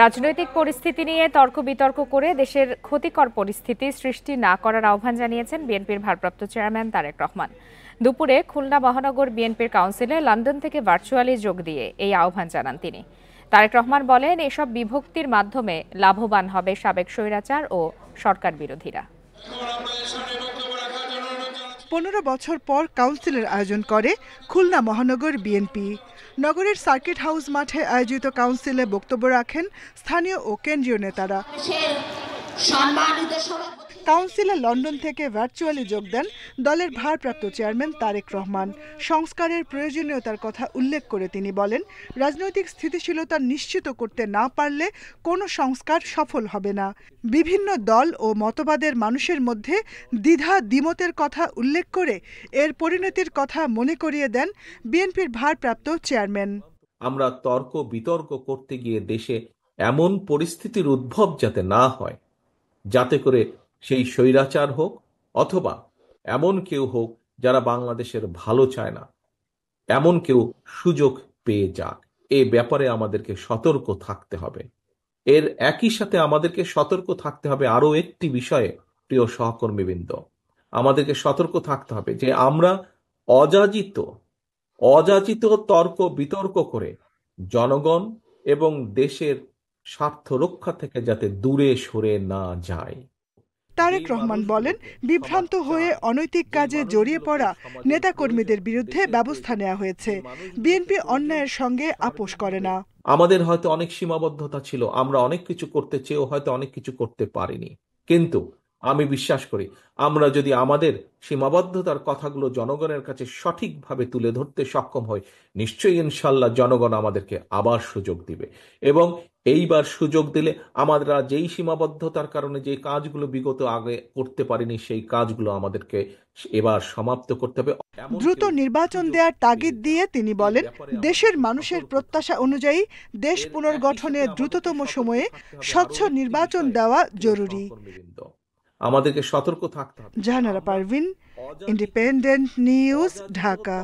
রাজনৈতিক পরিস্থিতি নিয়ে তর্ক বিতর্ক করে দেশের ক্ষতিকর পরিস্থিতি সৃষ্টি না করার আহ্বান জানিয়েছেন বিএনপির ভারপ্রাপ্ত চেয়ারম্যান তারেক রহমান। দুপুরে খুলনা মহানগর বিএনপির কাউন্সিলে লন্ডন থেকে ভার্চুয়ালি যোগ দিয়ে এই আহ্বান জানান তিনি। তারেক রহমান বলেন, এসব বিভক্তির মাধ্যমে লাভবান হবে সাবেক স্বৈরাচার ও সরকার বিরোধীরা। 15 বছর পর কাউন্সিলের আয়োজন করে খুলনা মহানগর বিএনপি। নগরের সার্কিট হাউস মাঠে আয়োজিত কাউন্সিলে বক্তব্য রাখেন স্থানীয় ও কেন্দ্রীয় নেতারা। কাউন্সিলে লন্ডন থেকে ভার্চুয়ালি যোগ দেন দলের ভারপ্রাপ্ত চেয়ারম্যান তারেক রহমান। সংস্কারের প্রয়োজনীয়তার কথা উল্লেখ করে তিনি বলেন, রাজনৈতিক স্থিতিশীলতা নিশ্চিত করতে না পারলে কোনো সংস্কার সফল হবে না। বিভিন্ন দল ও মতবাদের মানুষের মধ্যে দ্বিধা দ্বিমতের কথা উল্লেখ করে এর পরিণতির কথা মনে করিয়ে দেন বিএনপির ভারপ্রাপ্ত চেয়ারম্যান। আমরা তর্ক বিতর্ক করতে গিয়ে দেশে এমন পরিস্থিতির উদ্ভব যাতে না হয়, যাতে করে সেই স্বৈরাচার হোক অথবা এমন কেউ হোক যারা বাংলাদেশের ভালো চায় না, এমন কেউ সুযোগ পেয়ে যাক, এ ব্যাপারে আমাদেরকে সতর্ক থাকতে হবে। এর একই সাথে আমাদেরকে সতর্ক থাকতে হবে আরো একটি বিষয়ে। প্রিয় সহকর্মীবৃন্দ, আমাদেরকে সতর্ক থাকতে হবে যে আমরা অযাচিত তর্ক বিতর্ক করে জনগণ এবং দেশের স্বার্থ রক্ষা থেকে যাতে দূরে সরে না যায়। তারেক রহমান বলেন, বিভ্রান্ত হয়ে অনৈতিক কাজে জড়িয়ে পড়া নেতাকর্মীদের বিরুদ্ধে ব্যবস্থা নেওয়া হয়েছে। বিএনপি অন্যায়ের সঙ্গে আপোষ করে না। আমাদের হয়তো অনেক সীমাবদ্ধতা ছিল, আমরা অনেক কিছু করতে চেয়েও হয়তো অনেক কিছু করতে পারিনি, কিন্তু আমি বিশ্বাস করি আমরা যদি আমাদের সীমাবদ্ধতার কথাগুলো জনগণের কাছে সঠিকভাবে তুলে ধরতে সক্ষম হই, নিশ্চয়ই ইনশাল্লাহ জনগণ আমাদেরকে আবার সুযোগ দিবে। এবং এইবার সুযোগ দিলে আমরা যেই সীমাবদ্ধতার কারণে যে কাজগুলো বিগত আগে করতে পারিনি, সেই কাজগুলো আমাদেরকে এবার সমাপ্ত করতে হবে। দ্রুত নির্বাচন দেওয়ার তাগিদ দিয়ে তিনি বলেন, দেশের মানুষের প্রত্যাশা অনুযায়ী দেশ পুনর্গঠনে দ্রুততম সময়ে স্বচ্ছ নির্বাচন দেওয়া জরুরি। আমাদেরকে সতর্ক থাকতে হবে। Jahanara Parvin, independent news, Dhaka.